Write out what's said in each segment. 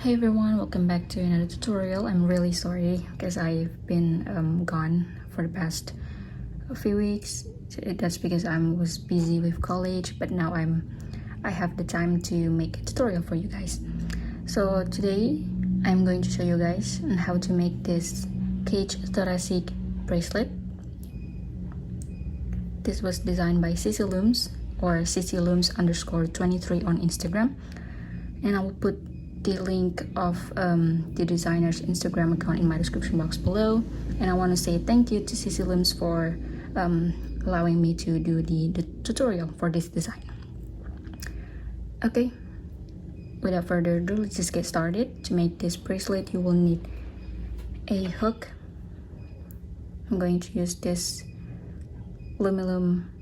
Hey everyone, welcome back to another tutorial. I'm really sorry because I've been gone for the past few weeks. That's because I was busy with college, but now I have the time to make a tutorial for you guys. So today I'm going to show you guys on how to make this cage thoracique bracelet. This was designed by Cici Looms or cclooms_23 on Instagram, and I will put the link of the designer's Instagram account in my description box below. And I want to say thank you to Cici Looms for allowing me to do the tutorial for this design. Okay, without further ado, let's just get started. To make this bracelet, you will need a hook. I'm going to use this Loom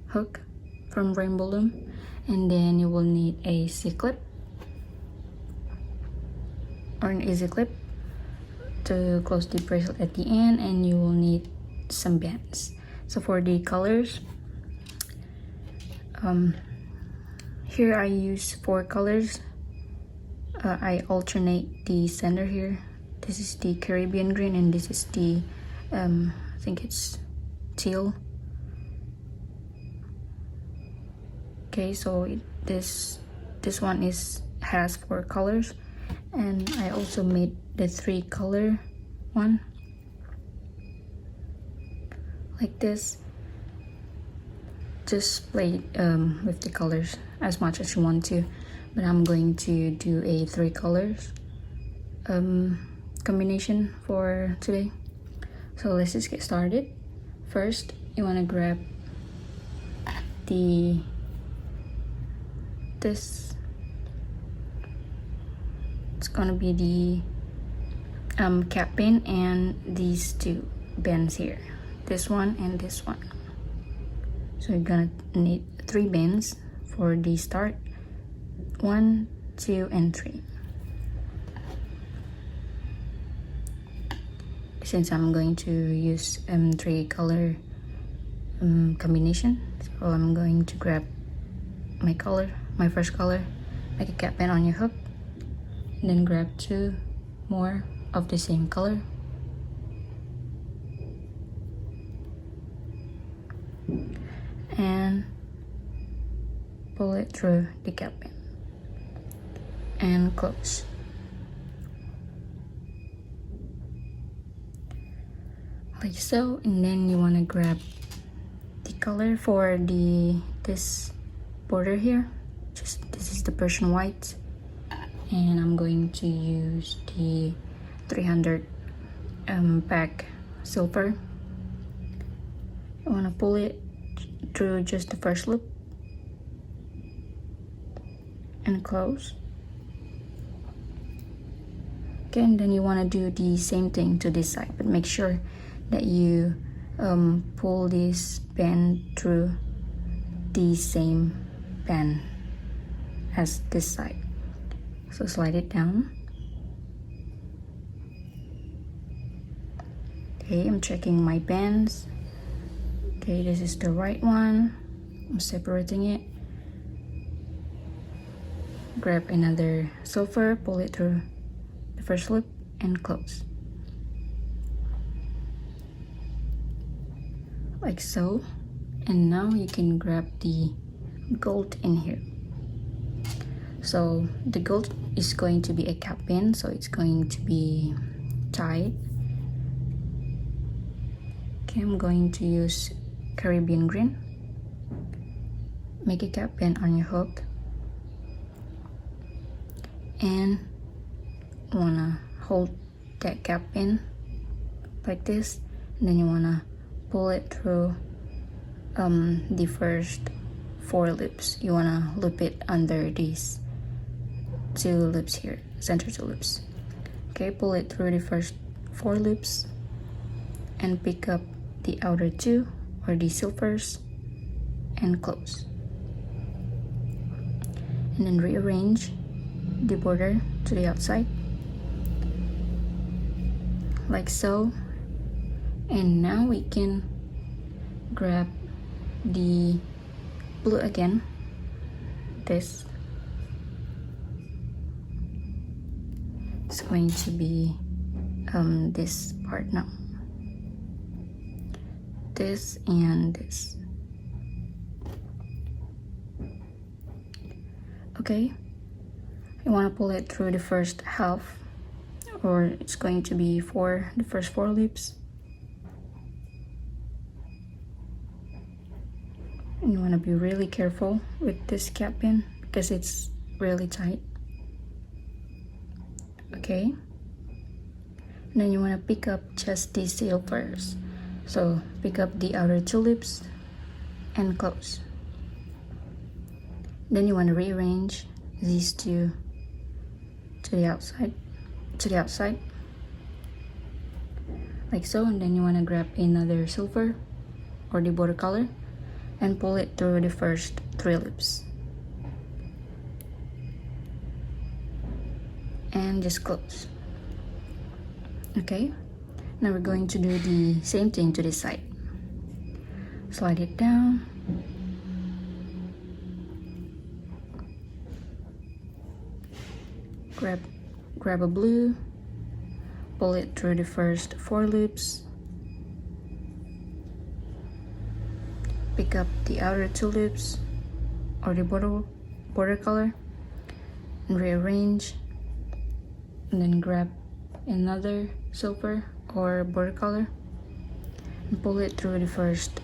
hook from Rainbow Loom, and then you will need a C-clip or an easy clip to close the bracelet at the end, and you will need some bands. So for the colors, here I use 4 colors. I alternate the center here. This is the Caribbean green, and this is the I think it's teal. Okay, so this one has 4 colors, and I also made the 3 color one like this. Just play with the colors as much as you want to, but I'm going to do a 3 colors combination for today. So let's just get started. First, you want to grab this. It's gonna be the cap pin and these 2 bands here, this one and this one. So you're gonna need 3 bands for the start. 1, 2, and 3. Since I'm going to use 3 color combination, so I'm going to grab my first color, make a cap pin on your hook, and then grab 2 more of the same color, and pull it through the cap pin and close. Like so. And then you want to grab the color for this border here. This is the Persian white, and I'm going to use the 300 pack silver. I want to pull it through just the first loop and close. Okay, and then you want to do the same thing to this side, but make sure that you pull this band through the same band as this side. So slide it down. Okay, I'm checking my bands. Okay, this is the right one. I'm separating it. Grab another silver, pull it through the first loop and close. Like so. And now you can grab the gold in here. So the gold is going to be a cap pin, so it's going to be tied. Okay, I'm going to use Caribbean green. Make a cap pin on your hook, and wanna hold that cap pin like this, and then you wanna pull it through the first 4 loops. You wanna loop it under these 2 loops here, center 2 loops. Okay, pull it through the first 4 loops and pick up the outer 2 or the silvers and close. And then rearrange the border to the outside like so. And now we can grab the blue again, this, it's going to be this part now. This and this. Okay, you want to pull it through the first half, or it's going to be the first 4 loops. And you want to be really careful with this cap pin because it's really tight. Okay, and then you want to pick up just these silvers. So pick up the outer 2 loops and close. Then you want to rearrange these two to the outside, like so. And then you want to grab another silver or the border color and pull it through the first 3 loops and just close. Okay, now we're going to do the same thing to this side. Slide it down, grab a blue, pull it through the first 4 loops, pick up the outer 2 loops or the border color and rearrange, and then grab another silver or border color and pull it through the first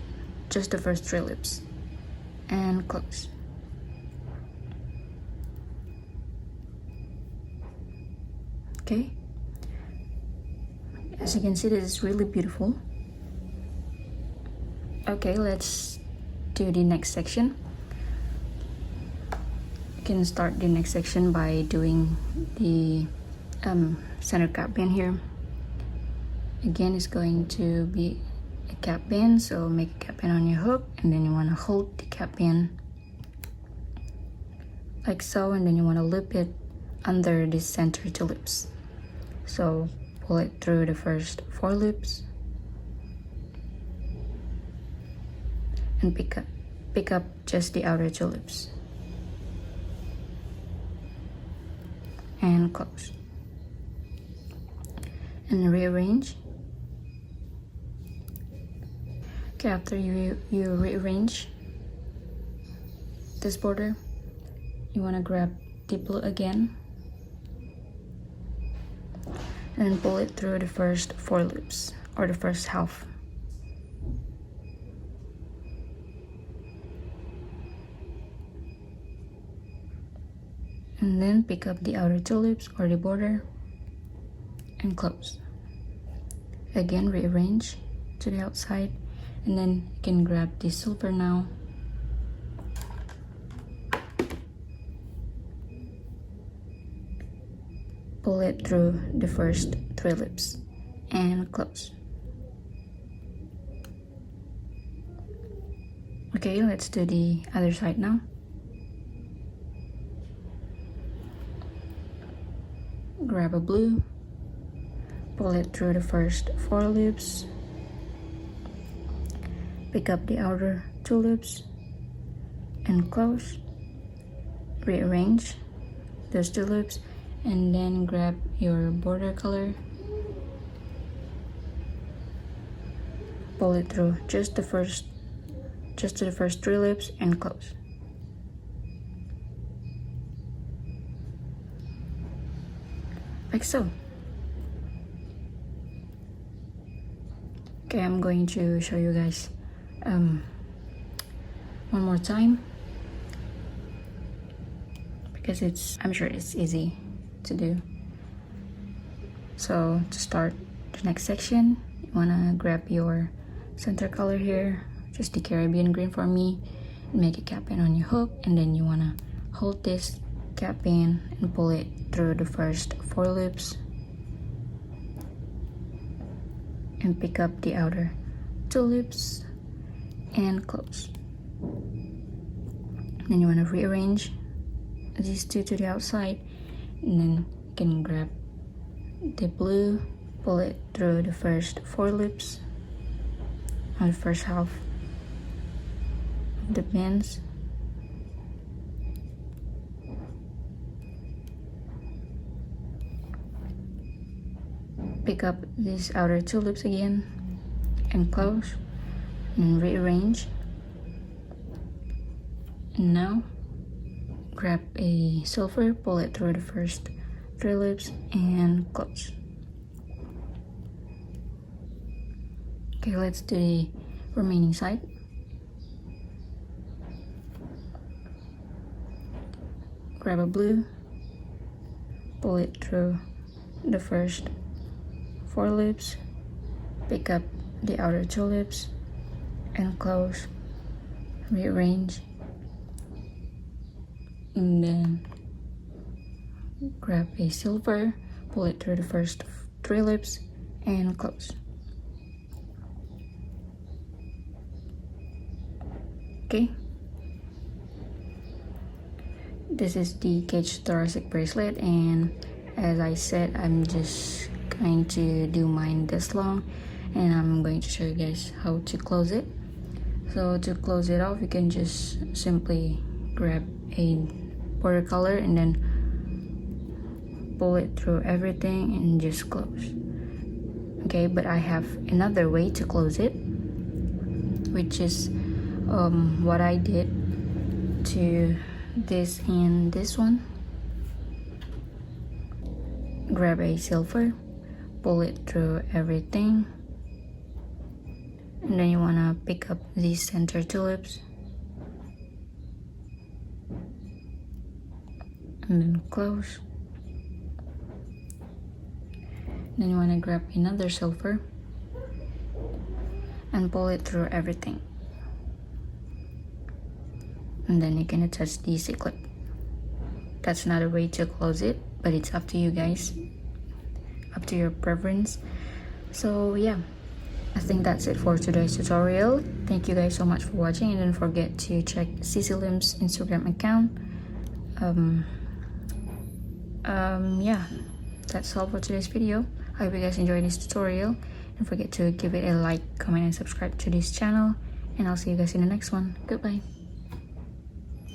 3 loops and close. Okay, as you can see, this is really beautiful. Okay, let's do the next section. You can start the next section by doing the center cap pin here. Again, it's going to be a cap pin, so make a cap pin on your hook, and then you want to hold the cap pin like so, and then you want to loop it under the center 2 loops. So pull it through the first 4 loops and pick up just the outer 2 loops and close, and rearrange. Okay, after you rearrange this border, you want to grab the blue again and pull it through the first 4 loops or the first half. And then pick up the outer 2 loops or the border and close. Again, rearrange to the outside, and then you can grab the silver now pull it through the first 3 loops and close. Okay, let's do the other side now. Grab a blue, pull it through the first 4 loops, pick up the outer 2 loops and close, rearrange those 2 loops, and then grab your border color, pull it through just to the first 3 loops and close. Like so. Okay, I'm going to show you guys one more time because I'm sure it's easy to do. So to start the next section, you wanna grab your center color here, just the Caribbean green for me, and make a cap pin on your hook, and then you wanna hold this cap pin and pull it through the first 4 loops and pick up the outer 2 loops and close. Then you want to rearrange these 2 to the outside, and then you can grab the blue, pull it through the first 4 loops on the first half of the pins, pick up these outer two loops again and close and rearrange. And now grab a silver, pull it through the first 3 loops and close. Okay, let's do the remaining side. Grab a blue, pull it through the first 4 loops, pick up the outer 2 loops and close, rearrange, and then grab a silver, pull it through the first 3 loops and close. Okay, this is the cage thoracic bracelet, and as I said, I'm just going to do mine this long, and I'm going to show you guys how to close it. So to close it off, you can just simply grab a watercolor and then pull it through everything and just close. Okay, but I have another way to close it, which is what I did to this and this one. Grab a silver, pull it through everything, and then you want to pick up these center 2 loops and then close. Then you want to grab another silver and pull it through everything, and then you can attach the C-clip. That's another way to close it, but it's up to you guys, up to your preference. So yeah, I think that's it for today's tutorial. Thank you guys so much for watching, and don't forget to check Loom's Instagram account. Yeah, that's all for today's video. I hope you guys enjoyed this tutorial. Don't forget to give it a like, comment and subscribe to this channel, and I'll see you guys in the next one. Goodbye.